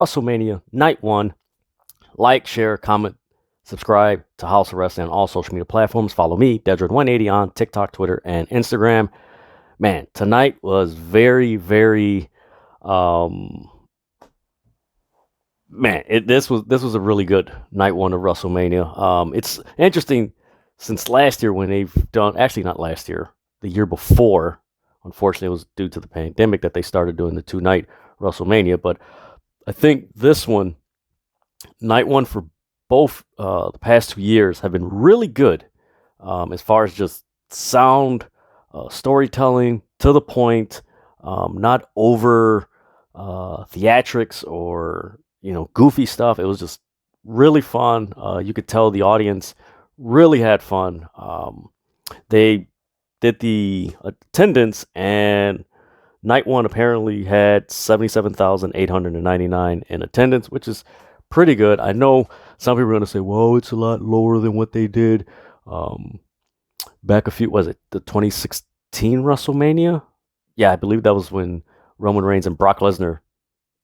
WrestleMania Night 1. Like, share, comment, subscribe to House of Wrestling on all social media platforms. Follow me, Dedrian180 on TikTok, Twitter, and Instagram. Man, tonight was very, very this was a really good night one of WrestleMania. It's interesting since last year when they've done, actually not last year, the year before. Unfortunately, it was due to the pandemic that they started doing the 2-night WrestleMania. But I think this one, night one for both the past 2 years, have been really good as far as just sound, storytelling, to the point, not over theatrics or goofy stuff. It was just really fun. You could tell the audience really had fun. They did the attendance, and night one apparently had 77,899 in attendance, which is pretty good. I know some people are going to say, well, it's a lot lower than what they did back was it the 2016 WrestleMania? Yeah, I believe that was when Roman Reigns and Brock Lesnar.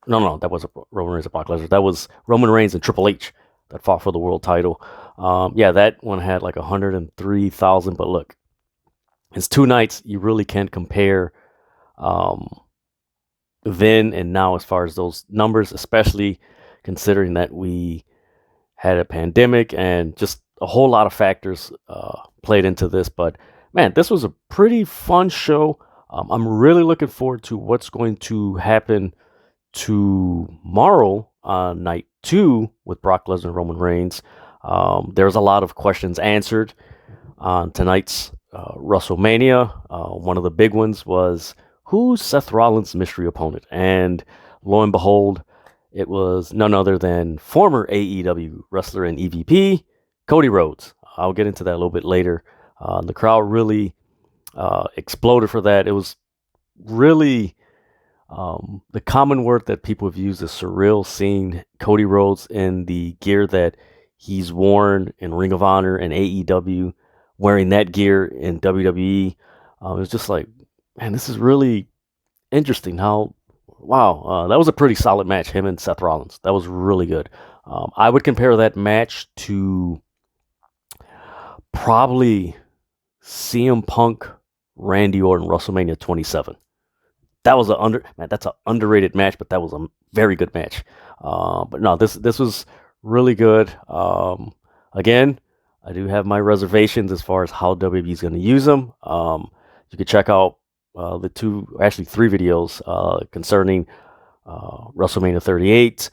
No, that wasn't Roman Reigns and Brock Lesnar. That was Roman Reigns and Triple H that fought for the world title. Yeah, that one had like 103,000. But look, it's 2 nights. You really can't compare then and now as far as those numbers, especially considering that we had a pandemic and just a whole lot of factors played into this. But man, this was a pretty fun show. I'm really looking forward to what's going to happen tomorrow on night 2 with Brock Lesnar and Roman Reigns. There's a lot of questions answered on tonight's WrestleMania. One of the big ones was, who's Seth Rollins' mystery opponent? And lo and behold, it was none other than former AEW wrestler and EVP, Cody Rhodes. I'll get into that a little bit later. The crowd really exploded for that. It was really the common word that people have used is surreal, seeing Cody Rhodes in the gear that he's worn in Ring of Honor and AEW, wearing that gear in WWE. It was just like, man, this is really interesting. Wow, that was a pretty solid match, him and Seth Rollins. That was really good. I would compare that match to probably CM Punk, Randy Orton, WrestleMania 27. That was that's an underrated match, but that was a very good match. But no, this was really good. Again, I do have my reservations as far as how WWE is going to use them. You can check out the 3 videos concerning WrestleMania 38,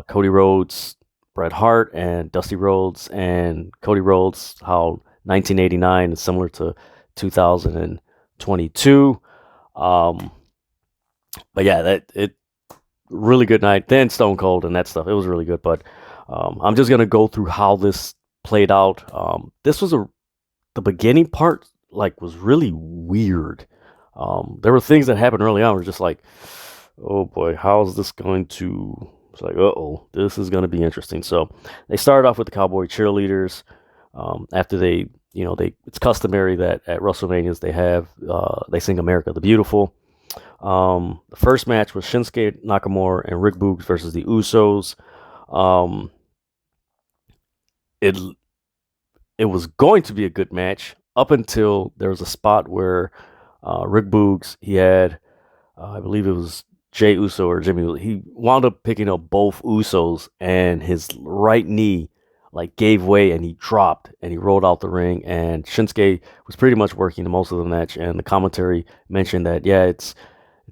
Cody Rhodes, Bret Hart, and Dusty Rhodes, and Cody Rhodes, how 1989 is similar to 2022. But yeah, it really good night. Then Stone Cold and that stuff. It was really good. But I'm just gonna go through how this played out. This was the beginning part was really weird. There were things that happened early on. We're just like, oh boy, how is this going to? It's like, this is going to be interesting. So they started off with the Cowboy cheerleaders. After it's customary that at WrestleManias they sing "America the Beautiful." The first match was Shinsuke Nakamura and Rick Boogs versus the Usos. It was going to be a good match up until there was a spot where Rick Boogs, he had, I believe it was Jey Uso or Jimmy, he wound up picking up both Usos, and his right knee gave way and he dropped and he rolled out the ring, and Shinsuke was pretty much working the most of the match, and the commentary mentioned that, yeah, it's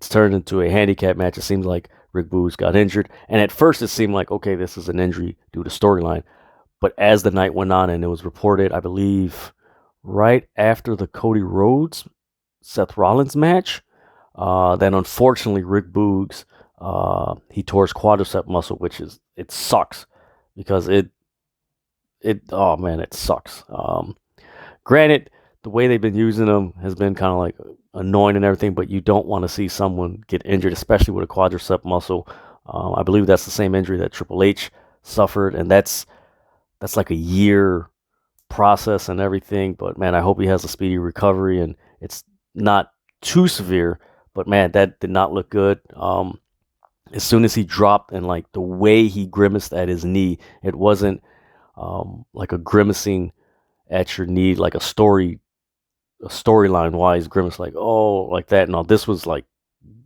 turned into a handicap match. It seems like Rick Boogs got injured, and at first it seemed like, okay, this is an injury due to storyline. But as the night went on, and it was reported, I believe, right after the Cody Rhodes Seth Rollins match, then unfortunately Rick Boogs, he tore his quadricep muscle, which it sucks because it sucks. Granted, the way they've been using them has been kind of annoying and everything, but you don't want to see someone get injured, especially with a quadricep muscle. I believe that's the same injury that Triple H suffered, and that's like a year process and everything. But man, I hope he has a speedy recovery and it's not too severe. But man, that did not look good. as soon as he dropped and like the way he grimaced at his knee, it wasn't like a grimacing at your knee, like a storyline wise grimace, like oh, like that. No, this was like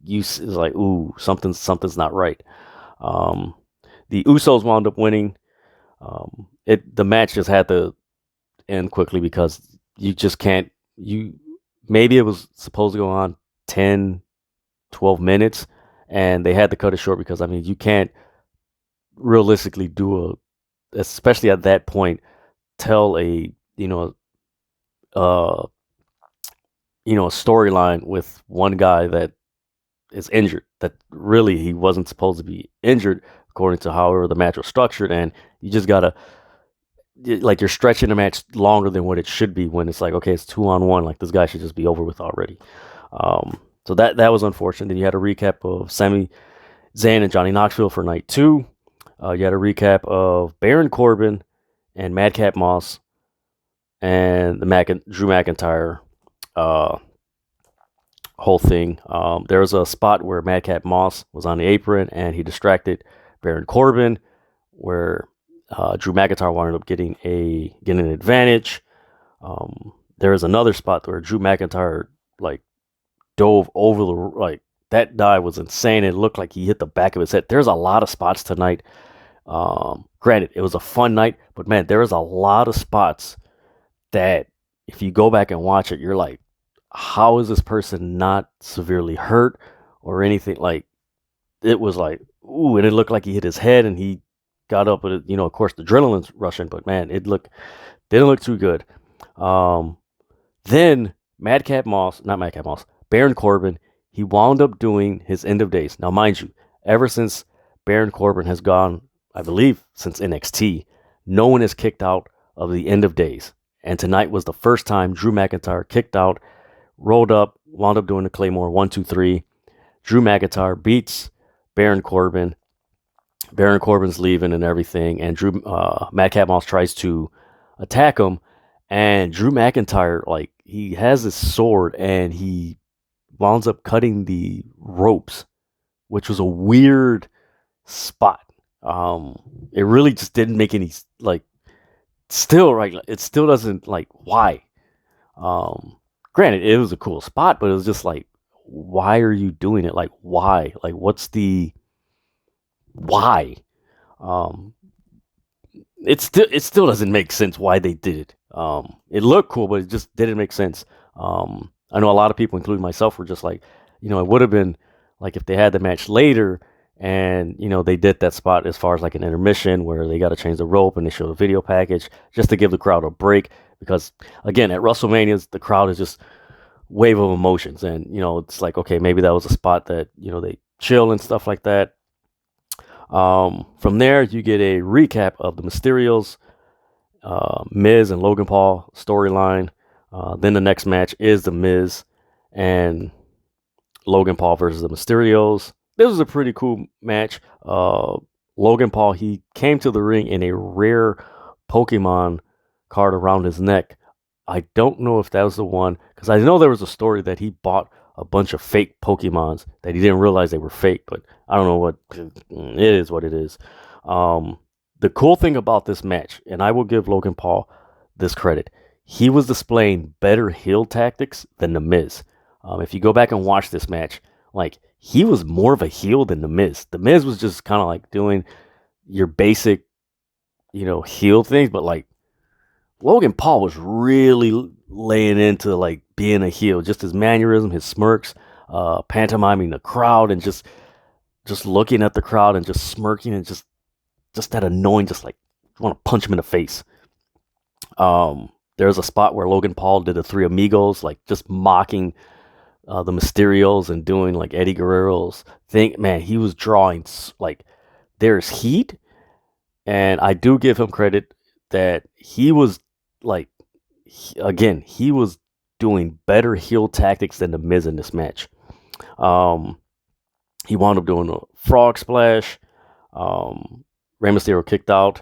is like ooh, something's not right. Um, the Usos wound up winning. The match just had to end quickly because you just can't. Maybe it was supposed to go on 10, 12 minutes, and they had to cut it short because I mean you can't realistically especially at that point, tell uh, a storyline with one guy that is injured, that really he wasn't supposed to be injured according to however the match was structured, and you just gotta like you're stretching the match longer than what it should be when it's like okay, it's 2-on-1, like this guy should just be over with already. So that was unfortunate. Then you had a recap of Sami Zayn and Johnny Knoxville for night 2. You had a recap of Baron Corbin and Madcap Moss and the Drew McIntyre whole thing. There was a spot where Madcap Moss was on the apron and he distracted Baron Corbin, where Drew McIntyre wound up getting an advantage. There was another spot where Drew McIntyre like dove over that dive was insane. It looked like he hit the back of his head. There's a lot of spots tonight. Granted, it was a fun night, but man, there was a lot of spots that if you go back and watch it, you're like, how is this person not severely hurt or anything? Like, it was like, ooh, and it looked like he hit his head and he got up with it. Of course, the adrenaline's rushing, but man, didn't look too good. Then Baron Corbin, he wound up doing his end of days. Now, mind you, ever since Baron Corbin has gone, I believe since NXT, no one has kicked out of the end of days. And tonight was the first time Drew McIntyre kicked out, rolled up, wound up doing the Claymore 1, 2, 3. Drew McIntyre beats Baron Corbin. Baron Corbin's leaving and everything, and Madcap Moss tries to attack him, and Drew McIntyre, like, he has his sword and he winds up cutting the ropes, which was a weird spot. It really just didn't make any still right. It still doesn't why. Granted, it was a cool spot, but it was just like, why are you doing it? Like, why? Like, what's the why? It still doesn't make sense why they did it. It looked cool, but it just didn't make sense. I know a lot of people, including myself, were just like, it would have been like if they had the match later and, they did that spot as far as like an intermission where they got to change the rope and they show the video package just to give the crowd a break. Because, again, at WrestleMania, the crowd is just wave of emotions. And, it's like, okay, maybe that was a spot that, they chill and stuff like that. From there, you get a recap of the Mysterios, Miz and Logan Paul storyline. Then the next match is the Miz and Logan Paul versus the Mysterios. This was a pretty cool match. Logan Paul, he came to the ring in a rare Pokemon card around his neck. I don't know if that was the one, because I know there was a story that he bought a bunch of fake Pokemons that he didn't realize they were fake, but I don't know what it is. What it is. The cool thing about this match, and I will give Logan Paul this credit, he was displaying better heel tactics than The Miz. If you go back and watch this match, like, he was more of a heel than The Miz. The Miz was just kind of like doing your basic, heel things, but like Logan Paul was really laying into like being a heel, just his mannerism, his smirks, pantomiming the crowd, and just looking at the crowd and just smirking and just that annoying, just like you want to punch him in the face. There's a spot where Logan Paul did the Three Amigos, like just mocking the Mysterios and doing like Eddie Guerrero's thing. Man, he was drawing like there's heat, and I do give him credit that he was like, he was doing better heel tactics than The Miz in this match. He wound up doing a frog splash. Rey Mysterio kicked out.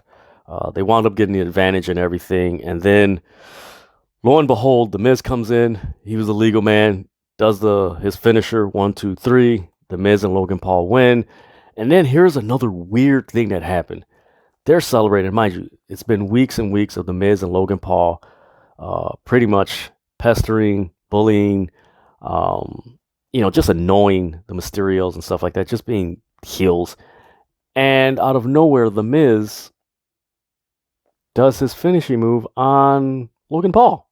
They wound up getting the advantage and everything. And then, lo and behold, The Miz comes in. He was a legal man. Does his finisher, 1, 2, 3. The Miz and Logan Paul win. And then here's another weird thing that happened. They're celebrating, mind you, it's been weeks and weeks of the Miz and Logan Paul pretty much pestering, bullying, just annoying the Mysterios and stuff like that, just being heels. And out of nowhere, the Miz does his finishing move on Logan Paul.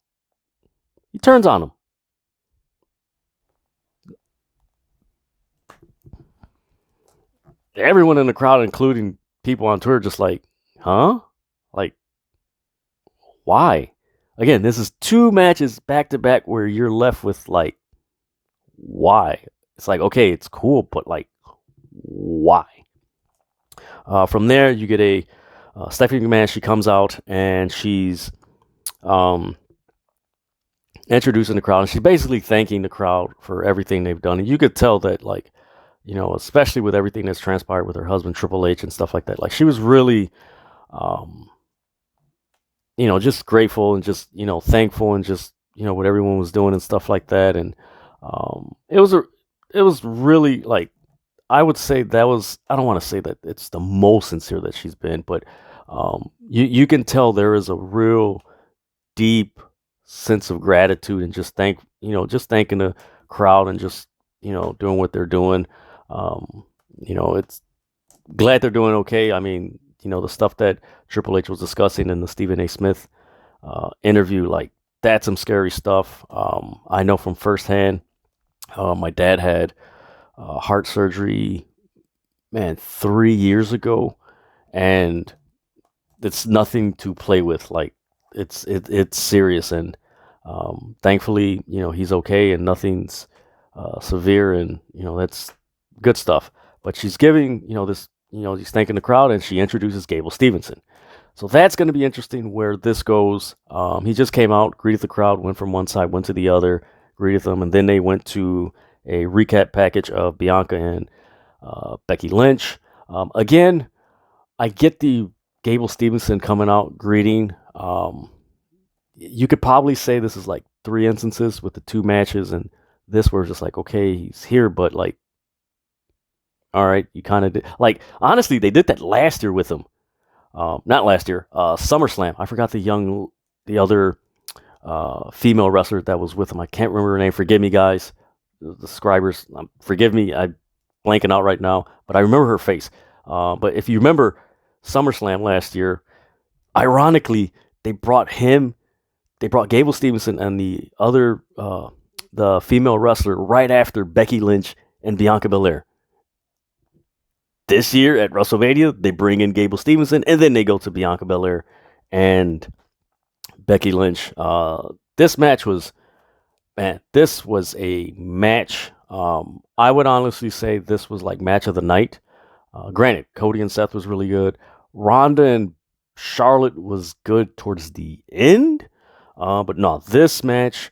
He turns on him. Everyone in the crowd, including people on Twitter, just like, huh? Like, why? Again, this is 2 matches back to back where you're left with like, why? It's like, okay, it's cool, but like, why? From there, you get a Stephanie McMahon. She comes out and she's introducing the crowd, and she's basically thanking the crowd for everything they've done. And you could tell that, like, especially with everything that's transpired with her husband Triple H and stuff like that, like she was really, just grateful and just thankful and just what everyone was doing and stuff like that. And it was really like, I would say that was, I don't want to say that it's the most sincere that she's been, but you can tell there is a real deep sense of gratitude and just thanking the crowd and just doing what they're doing. It's glad they're doing okay. I mean, the stuff that Triple H was discussing in the Stephen A. Smith interview, like, that's some scary stuff. I know from firsthand. My dad had heart surgery, 3 years ago, and it's nothing to play with. Like, it's serious, and thankfully, he's okay and nothing's severe, and that's good stuff. But she's giving, this, she's thanking the crowd, and she introduces Gable Stevenson. So that's going to be interesting where this goes. He just came out, greeted the crowd, went from one side, went to the other, greeted them, and then they went to a recap package of Bianca and Becky Lynch. Again, I get the Gable Stevenson coming out greeting. You could probably say this is like 3 instances with the 2 matches, and this where it's just like, okay, he's here, but like, all right, you kind of did. Like, honestly, they did that last year with him. Not last year, SummerSlam. I forgot the other female wrestler that was with him. I can't remember her name. Forgive me, guys. The subscribers, forgive me. I'm blanking out right now, but I remember her face. But if you remember SummerSlam last year, ironically, they brought Gable Stevenson and the other, the female wrestler right after Becky Lynch and Bianca Belair. This year at WrestleMania, they bring in Gable Stevenson, and then they go to Bianca Belair and Becky Lynch. This was a match. I would honestly say this was like match of the night. Granted, Cody and Seth was really good. Rhonda and Charlotte was good towards the end. But no, this match,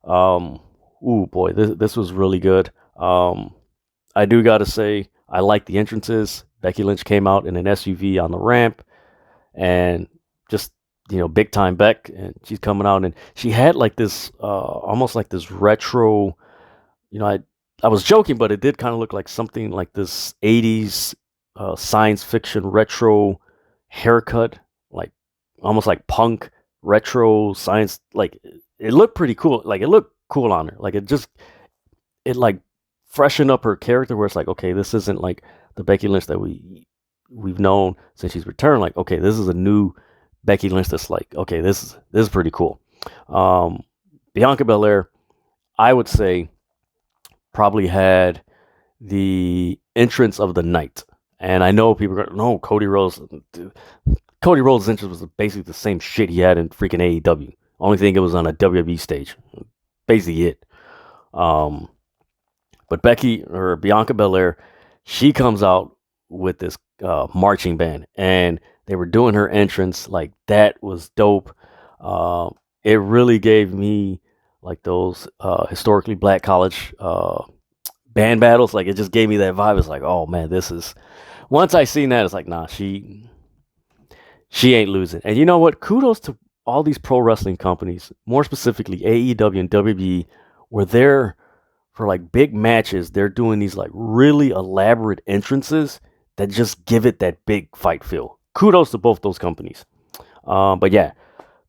this was really good. I do got to say, I like the entrances. Becky Lynch came out in an SUV on the ramp, and just, big time Beck, and she's coming out, and she had like this, almost like this retro, I was joking, but it did kind of look like something like this 80s science fiction retro haircut, like almost like punk retro science. Like, it looked pretty cool. Like, it looked cool on her. Like, it like freshened up her character, where it's like, okay, this isn't like the Becky Lynch that we've known since she's returned. Like, okay, this is a new Becky Lynch that's like, okay, this is pretty cool. Bianca Belair, I would say, probably had the entrance of the night. And I know people are going, no, Cody Rhodes' entrance was basically the same shit he had in freaking AEW. Only thing, it was on a WWE stage. Basically it. But Bianca Belair, she comes out with this marching band, and they were doing her entrance. Like, that was dope. It really gave me like those historically black college band battles. Like, it just gave me that vibe. It's like, oh man, this is. Once I seen that, it's like, nah, she ain't losing. And you know what? Kudos to all these pro wrestling companies, more specifically AEW and WWE, where they're for like big matches, they're doing these like really elaborate entrances that just give it that big fight feel. Kudos to both those companies. But yeah,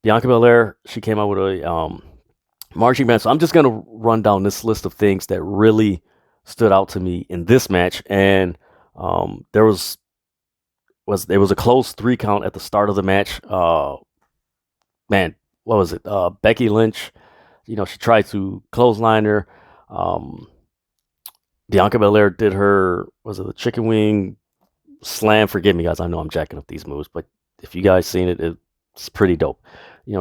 Bianca Belair, she came out with a marching band. So I'm just gonna run down this list of things that really stood out to me in this match. And there was a close 3 count at the start of the match. Man, what was it? Becky Lynch, she tried to clothesline her. Bianca Belair did her, was it the chicken wing slam? Forgive me, guys. I know I'm jacking up these moves, but if you guys seen it, it's pretty dope.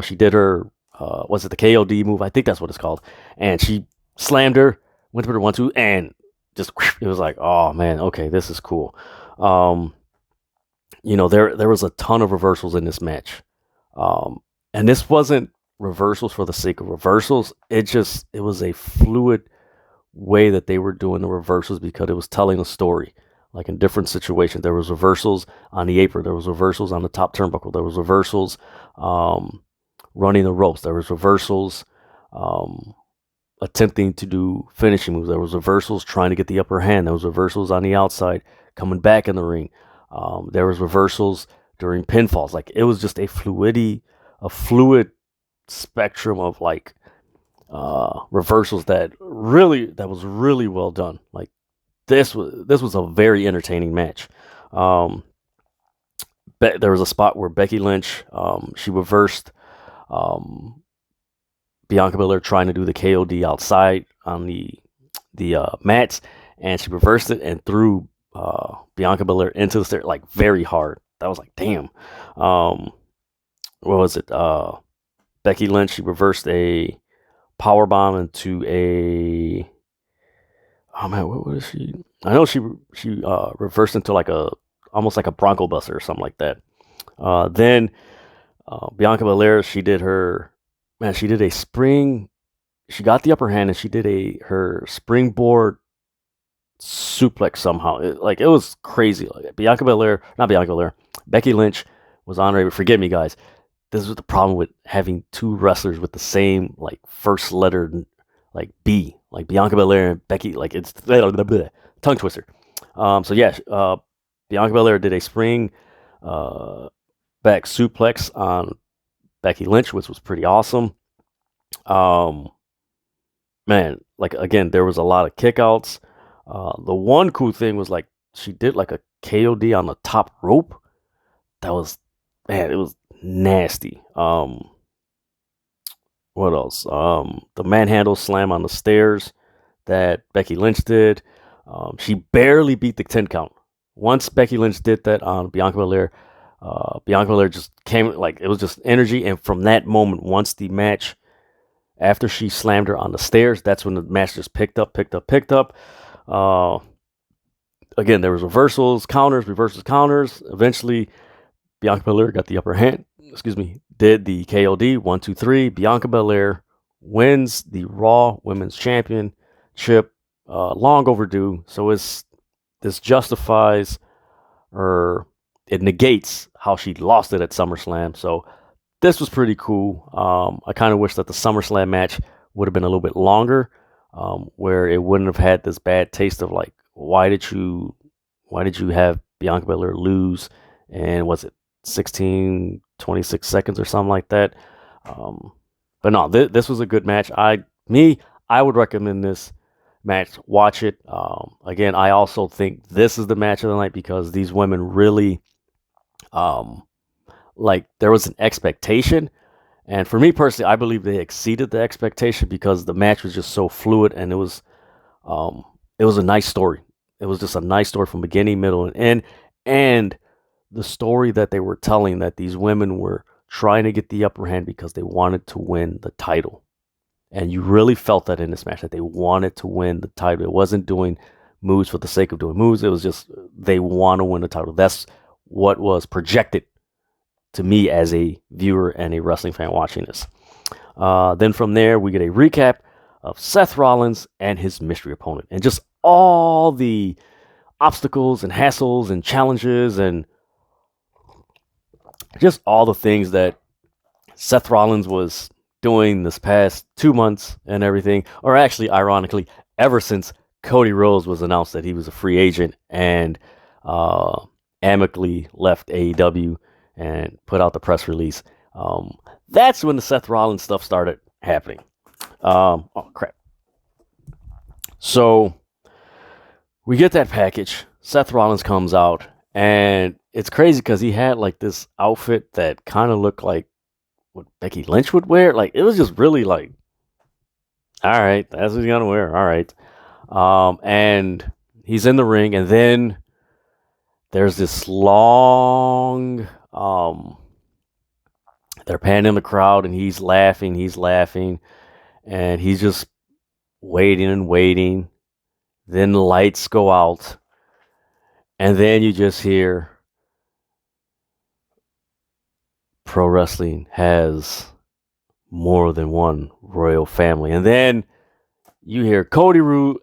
She did her, was it the KOD move? I think that's what it's called. And she slammed her, went to her 1-2, and just, it was like, oh man, okay, this is cool. There was a ton of reversals in this match. And this wasn't reversals for the sake of reversals. It was a fluid way that they were doing the reversals because it was telling a story. Like in different situations, there was reversals on the apron, there was reversals on the top turnbuckle, there was reversals running the ropes, there was reversals attempting to do finishing moves, there was reversals trying to get the upper hand, there was reversals on the outside coming back in the ring, there was reversals during pinfalls. Like it was just a fluid spectrum of like reversals that was really well done. Like this was a very entertaining match. There was a spot where Becky Lynch, she reversed Bianca Belair trying to do the KOD outside on the mats, and she reversed it and threw Bianca Belair into the stair like very hard. That was like, damn. What was it? Becky Lynch, she reversed a power bomb into a, oh man, what was she? I know she reversed into like almost like a Bronco Buster or something like that. Then Bianca Belair, she did a spring. She got the upper hand and she did her springboard suplex somehow. It was crazy. Like Becky Lynch was honorary. Forgive me, guys. This is the problem with having 2 wrestlers with the same like first letter like B, like Bianca Belair and Becky. Like it's tongue twister. Bianca Belair did a spring back suplex on Becky Lynch, which was pretty awesome. Man, like again, there was a lot of kickouts. The one cool thing was like she did like a KOD on the top rope. That was, man, it was nasty. What else? The manhandle slam on the stairs that Becky Lynch did. She barely beat the 10 count. Once Becky Lynch did that on Bianca Belair just came, like it was just energy. And from that moment, once the match, after she slammed her on the stairs, that's when the match just picked up. Again, there was reversals, counters. Eventually, Bianca Belair got the upper hand. Did the KOD 1, 2, 3. Bianca Belair wins the Raw Women's Championship. Long overdue. So this justifies, or it negates how she lost it at SummerSlam. So this was pretty cool. I kind of wish that the SummerSlam match would have been a little bit longer, where it wouldn't have had this bad taste of like, why did you have Bianca Belair lose? And was it 26 seconds or something like that? But no, this was a good match. I would recommend this match. Watch it. Again, I also think this is the match of the night because these women really, like there was an expectation. And for me personally, I believe they exceeded the expectation because the match was just so fluid and it was a nice story. It was just a nice story from beginning, middle, and end. And the story that they were telling, that these women were trying to get the upper hand because they wanted to win the title. And you really felt that in this match, that they wanted to win the title. It wasn't doing moves for the sake of doing moves. It was just, they want to win the title. That's what was projected to me as a viewer and a wrestling fan watching this. Then from there, we get a recap of Seth Rollins and his mystery opponent. And just all the obstacles and hassles and challenges and just all the things that Seth Rollins was doing this past 2 months and everything. Or actually, ironically, ever since Cody Rhodes was announced that he was a free agent and amicably left AEW and put out the press release. That's when the Seth Rollins stuff started happening. Oh, crap. So we get that package. Seth Rollins comes out, and it's crazy because he had like this outfit that kind of looked like what Becky Lynch would wear. Like, it was just really like, all right, that's what he's gonna wear. All right. And he's in the ring, and then there's this long, they're panning the crowd, and he's laughing, and he's just waiting and waiting. Then the lights go out, and then you just hear pro wrestling has more than one royal family. And then you hear Cody Rhodes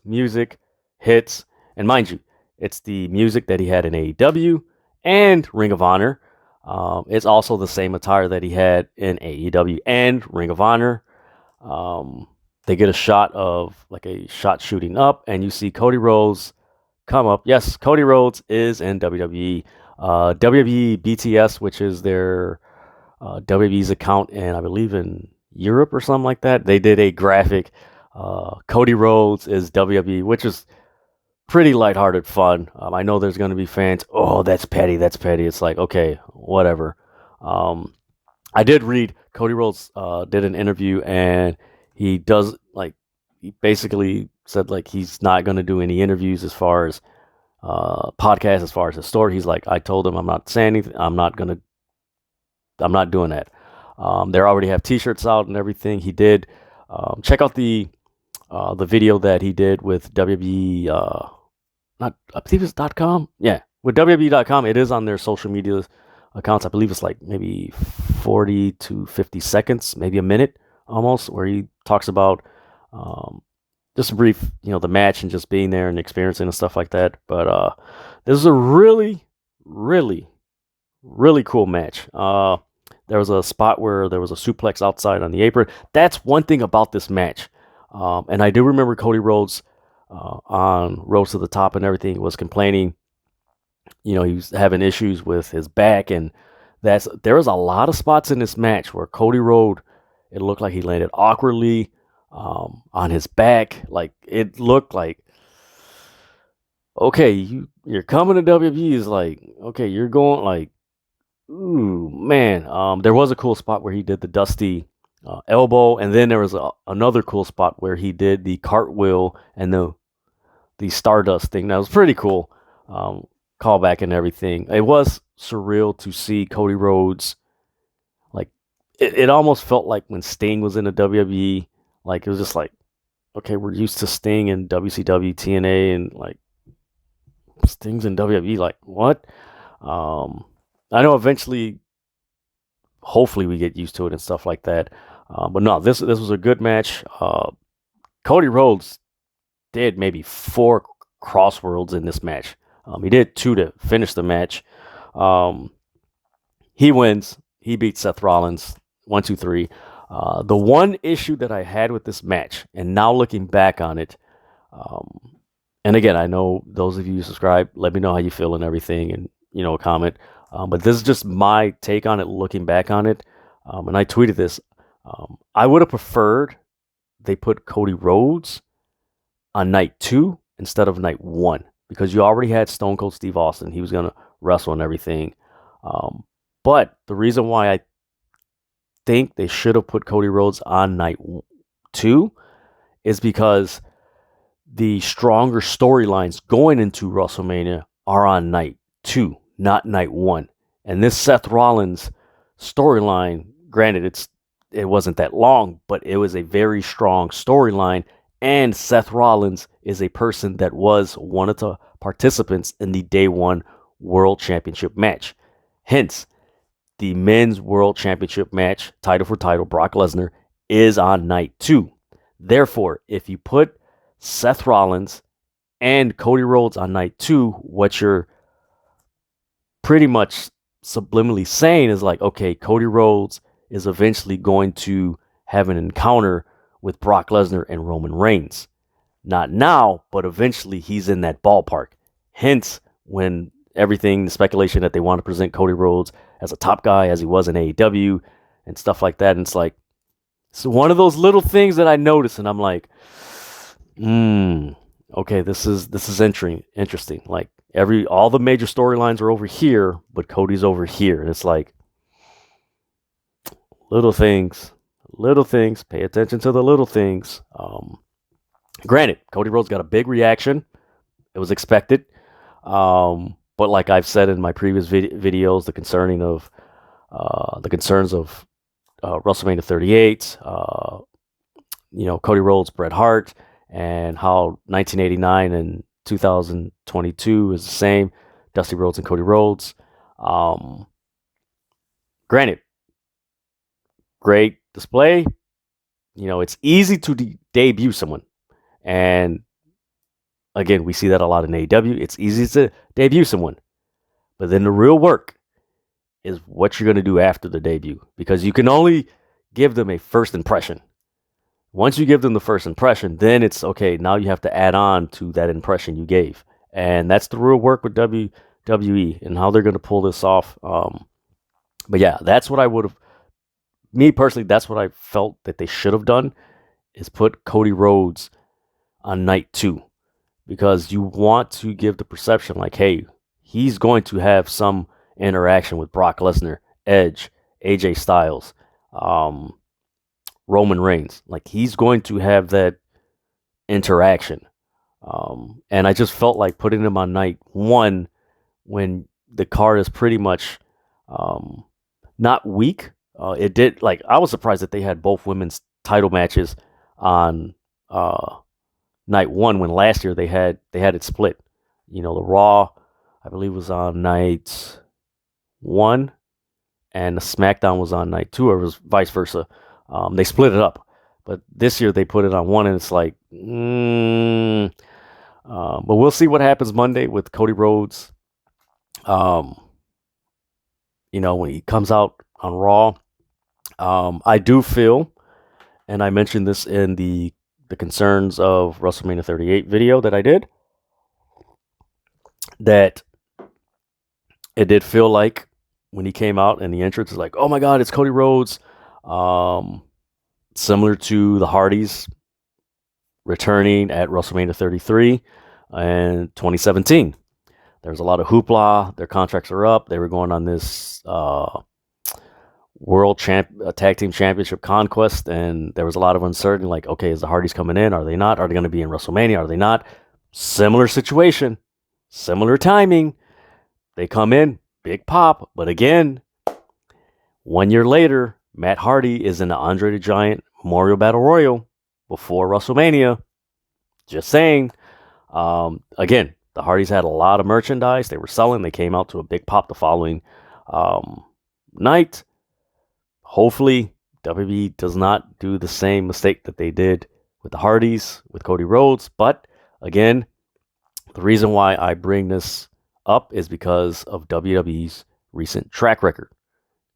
music hits. And mind you, it's the music that he had in AEW and Ring of Honor. It's also the same attire that he had in AEW and Ring of Honor. They get a shot of like a shot shooting up, and you see Cody Rhodes come up. Yes, Cody Rhodes is in WWE. WWE BTS, which is their WWE's account, and I believe in Europe or something like that. They did a graphic. Cody Rhodes is WWE, which is pretty lighthearted fun. I know there's going to be fans. Oh, that's petty. That's petty. It's like, okay, whatever. I did read Cody Rhodes did an interview, and he basically said like he's not going to do any interviews as far as podcasts, as far as his story. He's like, I told him I'm not saying anything. I'm not doing that. They already have T-shirts out and everything. He did check out the video that he did with WWE. I believe it's .com. Yeah, with WWE.com. It is on their social media accounts. I believe it's like maybe 40 to 50 seconds, maybe a minute almost, where he talks about just a brief, the match and just being there and experiencing and stuff like that. But this is a really, really, really cool match. There was a spot where there was a suplex outside on the apron. That's one thing about this match. And I do remember Cody Rhodes on Rhodes to the Top and everything was complaining. He was having issues with his back, and there was a lot of spots in this match where Cody Rhodes, it looked like he landed awkwardly on his back. Like, it looked like, okay, you're coming to WWE is like, okay, you're going like, ooh, man. There was a cool spot where he did the Dusty elbow, and then there was another cool spot where he did the cartwheel and the Stardust thing. That was pretty cool. Callback and everything. It was surreal to see Cody Rhodes. Like, it almost felt like when Sting was in the WWE. Like, it was just like, okay, we're used to Sting in WCW, TNA, and like Sting's in WWE. Like, what? I know eventually, hopefully, we get used to it and stuff like that. But no, this was a good match. Cody Rhodes did maybe 4 crossworlds in this match. He did 2 to finish the match. He wins. He beats Seth Rollins 1, 2, 3. The one issue that I had with this match, and now looking back on it, and again, I know those of you who subscribe, let me know how you feel and everything, and comment. But this is just my take on it, looking back on it. And I tweeted this. I would have preferred they put Cody Rhodes on night 2 instead of night 1, because you already had Stone Cold Steve Austin. He was going to wrestle and everything. But the reason why I think they should have put Cody Rhodes on night 2 is because the stronger storylines going into WrestleMania are on night 2, not night 1. And this Seth Rollins storyline, granted, it wasn't that long, but it was a very strong storyline. And Seth Rollins is a person that was one of the participants in the Day 1 World Championship match. Hence, the Men's World Championship match, title for title, Brock Lesnar, is on night 2. Therefore, if you put Seth Rollins and Cody Rhodes on night 2, what you're pretty much subliminally saying is like, okay, Cody Rhodes is eventually going to have an encounter with Brock Lesnar and Roman Reigns. Not now, but eventually he's in that ballpark. Hence, when the speculation that they want to present Cody Rhodes as a top guy as he was in AEW and stuff like that. And it's one of those little things that I notice, and I'm like, okay, this is interesting. Like all the major storylines are over here, but Cody's over here. And it's like little things. Pay attention to the little things. Granted, Cody Rhodes got a big reaction. It was expected. But like I've said in my previous videos, the concerns of WrestleMania 38, Cody Rhodes, Bret Hart, and how 1989 and 2022 is the same. Dusty Rhodes and Cody Rhodes. Granted, great display. It's easy to debut someone. And again, we see that a lot in AEW. It's easy to debut someone. But then the real work is what you're going to do after the debut. Because you can only give them a first impression. Once you give them the first impression, then it's okay. Now you have to add on to that impression you gave. And that's the real work with WWE and how they're going to pull this off. But yeah, that's what I would have. Me personally, that's what I felt that they should have done, is put Cody Rhodes on night 2. Because you want to give the perception like, hey, he's going to have some interaction with Brock Lesnar, Edge, AJ Styles, Roman Reigns. Like, he's going to have that interaction. And I just felt like putting him on night 1 when the card is pretty much not weak. I was surprised that they had both women's title matches on night 1 when last year they had it split. The Raw, I believe, was on night 1 and the SmackDown was on night 2, or it was vice versa. They split it up, but this year they put it on 1, and it's like, but we'll see what happens Monday with Cody Rhodes. When he comes out on Raw, I do feel, and I mentioned this in the concerns of WrestleMania 38 video that I did, that it did feel like when he came out and the entrance is like, oh my God, it's Cody Rhodes. Similar to the Hardys returning at WrestleMania 33 in 2017. There's a lot of hoopla. Their contracts are up. They were going on this World Tag Team Championship conquest, and there was a lot of uncertainty. Like, okay, is the Hardys coming in? Are they not? Are they going to be in WrestleMania? Are they not? Similar situation, similar timing. They come in, big pop. But again, 1 year later, Matt Hardy is in the Andre the Giant Memorial Battle Royal before WrestleMania. Just saying. Again, the Hardys had a lot of merchandise they were selling. They came out to a big pop the following night. Hopefully, WWE does not do the same mistake that they did with the Hardys, with Cody Rhodes. But again, the reason why I bring this up is because of WWE's recent track record.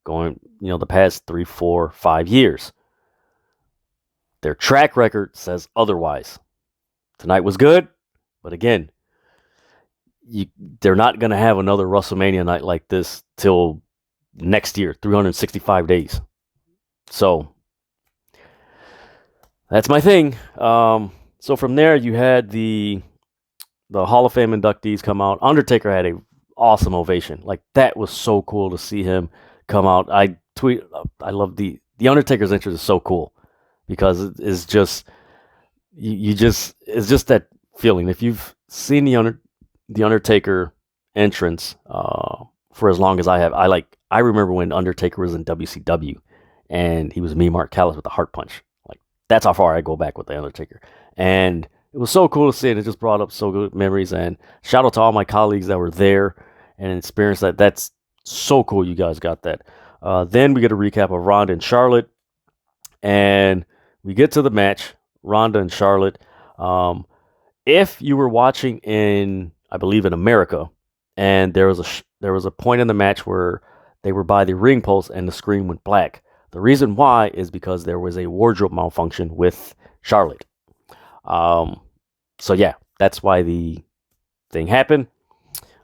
Going, the past 3, 4, 5 years. Their track record says otherwise. Tonight was good, but again, they're not going to have another WrestleMania night like this till next year, 365 days. So, that's my thing. So from there, you had the Hall of Fame inductees come out. Undertaker had an awesome ovation. Like, that was so cool to see him come out. I love the Undertaker's entrance is so cool because it's just it's just that feeling. If you've seen the Undertaker entrance for as long as I have, I remember when Undertaker was in WCW and he was me, Mark Callis, with the Heart Punch. Like, that's how far I go back with the Undertaker, and it was so cool to see it. It just brought up so good memories, and shout out to all my colleagues that were there and experienced that. That's so cool you guys got that. Then we get a recap of Rhonda and Charlotte. And we get to the match, Rhonda and Charlotte. If you were watching I believe in America, and there was a point in the match where they were by the ring post and the screen went black. The reason why is because there was a wardrobe malfunction with Charlotte. So yeah, that's why the thing happened.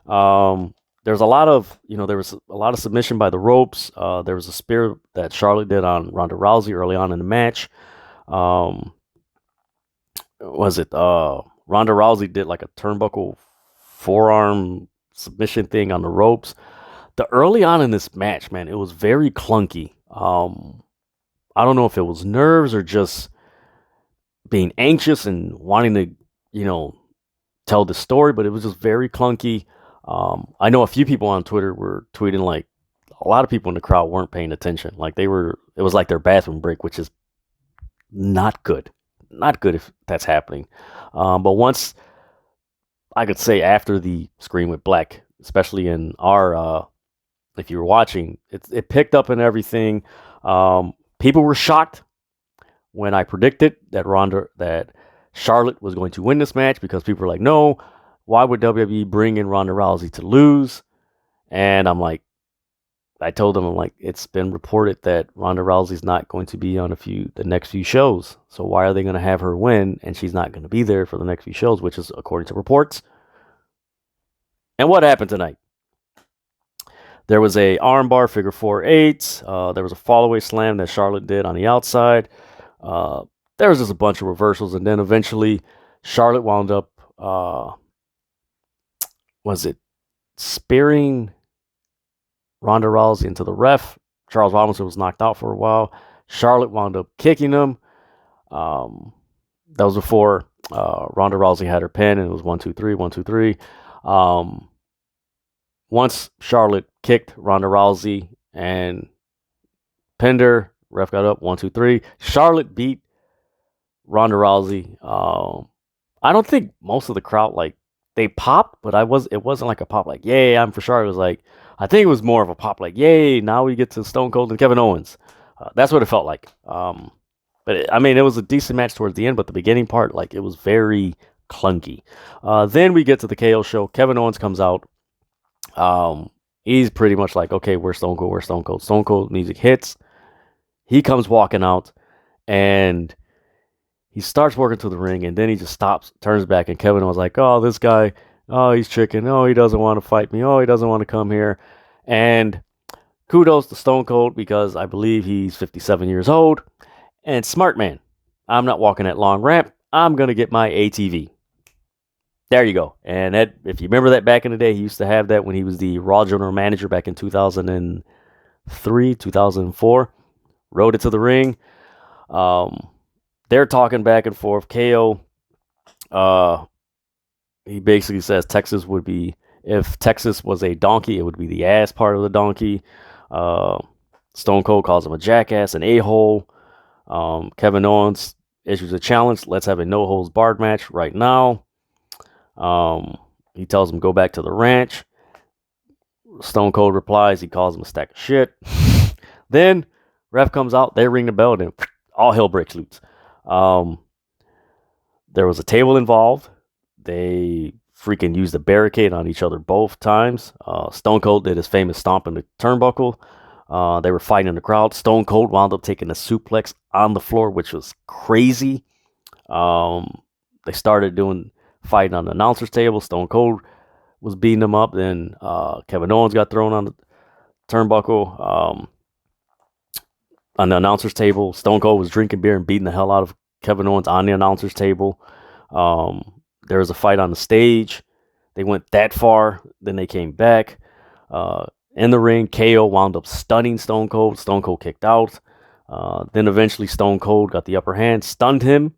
There's a lot of, there was a lot of submission by the ropes. There was a spear that Charlotte did on Ronda Rousey early on in the match. Ronda Rousey did like a turnbuckle forearm submission thing on the ropes. The early on in this match, man, it was very clunky. I don't know if it was nerves or just being anxious and wanting to, tell the story, but it was just very clunky. I know a few people on Twitter were tweeting like a lot of people in the crowd weren't paying attention. Like it was like their bathroom break, which is not good. Not good if that's happening. But once I could say after the screen went black, especially in our, if you were watching, it picked up and everything. People were shocked when I predicted that Charlotte was going to win this match because people were like, no, why would WWE bring in Ronda Rousey to lose? And I told them, it's been reported that Ronda Rousey's not going to be on the next few shows. So why are they going to have her win and she's not going to be there for the next few shows, which is according to reports. And what happened tonight? There was a armbar figure 4-8. There was a fallaway slam that Charlotte did on the outside. There was just a bunch of reversals, and then eventually Charlotte wound up, spearing Ronda Rousey into the ref. Charles Robinson was knocked out for a while. Charlotte wound up kicking him. That was before Ronda Rousey had her pin, and it was 1-2-3, 1-2-3. Once Charlotte kicked Ronda Rousey and pinned her, ref got up, 1-2-3. Charlotte beat Ronda Rousey. I don't think most of the crowd, they popped, but it wasn't like a pop like, yay, I'm for Charlotte. It was like, I think it was more of a pop like, yay, now we get to Stone Cold and Kevin Owens. That's what it felt like. But it was a decent match towards the end, but the beginning part, it was very clunky. Then we get to the KO show. Kevin Owens comes out. He's pretty much like, okay, we're Stone Cold, we're Stone Cold. Stone Cold music hits. He comes walking out, and he starts working to the ring, and then he just stops, turns back, and Kevin was like, oh, this guy, oh, he's chicken. Oh, he doesn't want to fight me. Oh, he doesn't want to come here. And kudos to Stone Cold because I believe he's 57 years old. And smart man. I'm not walking that long ramp. I'm going to get my ATV. There you go. And if you remember that back in the day, he used to have that when he was the Raw general manager back in 2003, 2004. Rode it to the ring. They're talking back and forth. KO, he basically says if Texas was a donkey, it would be the ass part of the donkey. Stone Cold calls him a jackass, an a-hole. Kevin Owens issues a challenge. Let's have a no-holds-barred match right now. He tells him go back to the ranch. Stone Cold replies. He calls him a stack of shit. Then ref comes out. They ring the bell. Then all hell breaks loose. There was a table involved. They freaking used a barricade on each other both times. Stone Cold did his famous stomp in the turnbuckle. They were fighting in the crowd. Stone Cold wound up taking a suplex on the floor, which was crazy. They started fighting on the announcer's table. Stone Cold was beating them up. Then Kevin Owens got thrown on the turnbuckle. On the announcer's table, Stone Cold was drinking beer and beating the hell out of Kevin Owens on the announcer's table. There was a fight on the stage. They went that far. Then they came back. In the ring, KO wound up stunning Stone Cold. Stone Cold kicked out. Then eventually Stone Cold got the upper hand, stunned him.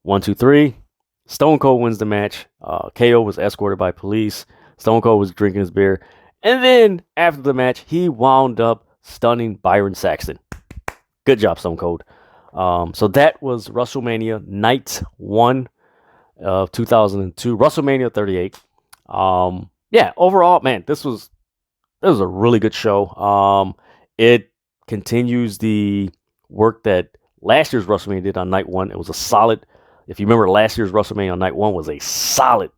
1-2-3. Stone Cold wins the match. KO was escorted by police. Stone Cold was drinking his beer. And then after the match, he wound up stunning Byron Saxton. Good job, Stone Cold. So that was WrestleMania Night 1 of 2002. WrestleMania 38. Overall, man, this was a really good show. It continues the work that last year's WrestleMania did on Night 1. It was a solid, if you remember last year's WrestleMania on Night 1 was a solid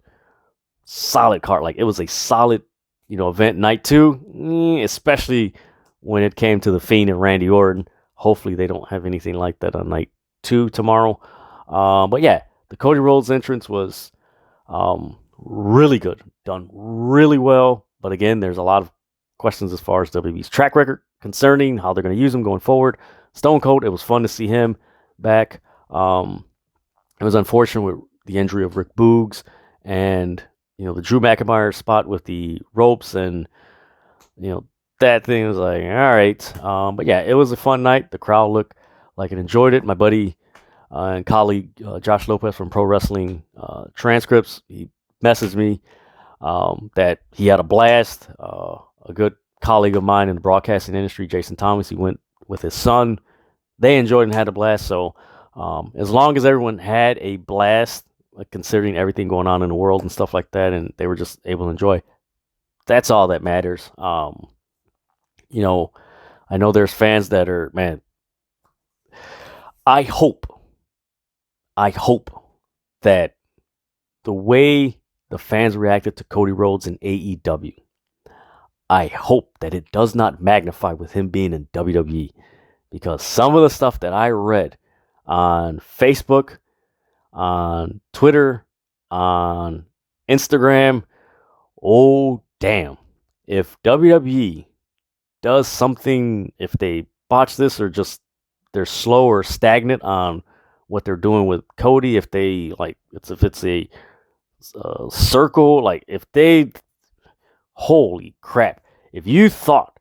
card. It was a solid, event. Night 2, especially when it came to The Fiend and Randy Orton. Hopefully they don't have anything like that on Night 2 tomorrow. But yeah, the Cody Rhodes entrance was really good, done really well. But again, there's a lot of questions as far as WWE's track record concerning how they're going to use him going forward. Stone Cold, it was fun to see him back. It was unfortunate with the injury of Rick Boogs and the Drew McIntyre spot with the ropes, and that thing was like, all right. But yeah, it was a fun night. The crowd looked like it enjoyed it. My buddy and colleague Josh Lopez from Pro Wrestling Transcripts, he messaged me that he had a blast. A good colleague of mine in the broadcasting industry, Jason Thomas, he went with his son. They enjoyed and had a blast. So as long as everyone had a blast, considering everything going on in the world and stuff like that, and they were just able to enjoy, that's all that matters. I know there's fans that are, man, I hope that the way the fans reacted to Cody Rhodes in AEW, I hope that it does not magnify with him being in WWE, because some of the stuff that I read on Facebook, on Twitter, on Instagram, oh damn, if WWE does something, if they botch this or just they're slow or stagnant on what they're doing with Cody, if they if it's a circle, holy crap, if you thought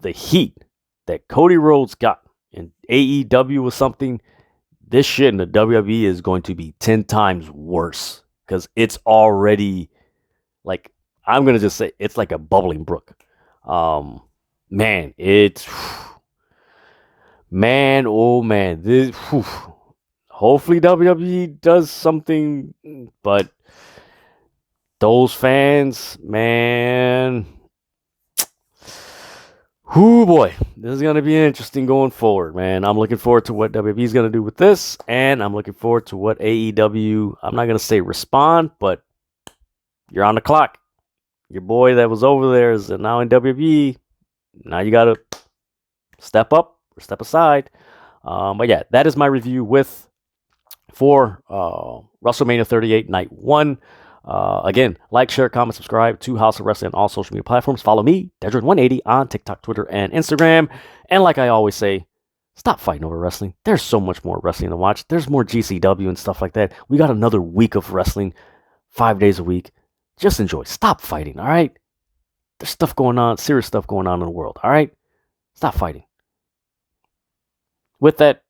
the heat that Cody Rhodes got in AEW was something, this shit in the WWE is going to be 10 times worse, because it's already I'm going to just say it's like a bubbling brook. Man, oh man, this, hopefully WWE does something, but those fans, man, boy, this is going to be interesting going forward, man. I'm looking forward to what WWE is going to do with this, and I'm looking forward to what AEW, I'm not going to say respond, but you're on the clock. Your boy that was over there is now in WWE. Now you got to step up or step aside. But yeah, that is my review for WrestleMania 38 Night 1. Again, like, share, comment, subscribe to House of Wrestling on all social media platforms. Follow me, Dedrian180, on TikTok, Twitter, and Instagram. And like I always say, stop fighting over wrestling. There's so much more wrestling to watch. There's more GCW and stuff like that. We got another week of wrestling, 5 days a week. Just enjoy. Stop fighting, all right? There's stuff going on, serious stuff going on in the world, all right? Stop fighting. With that,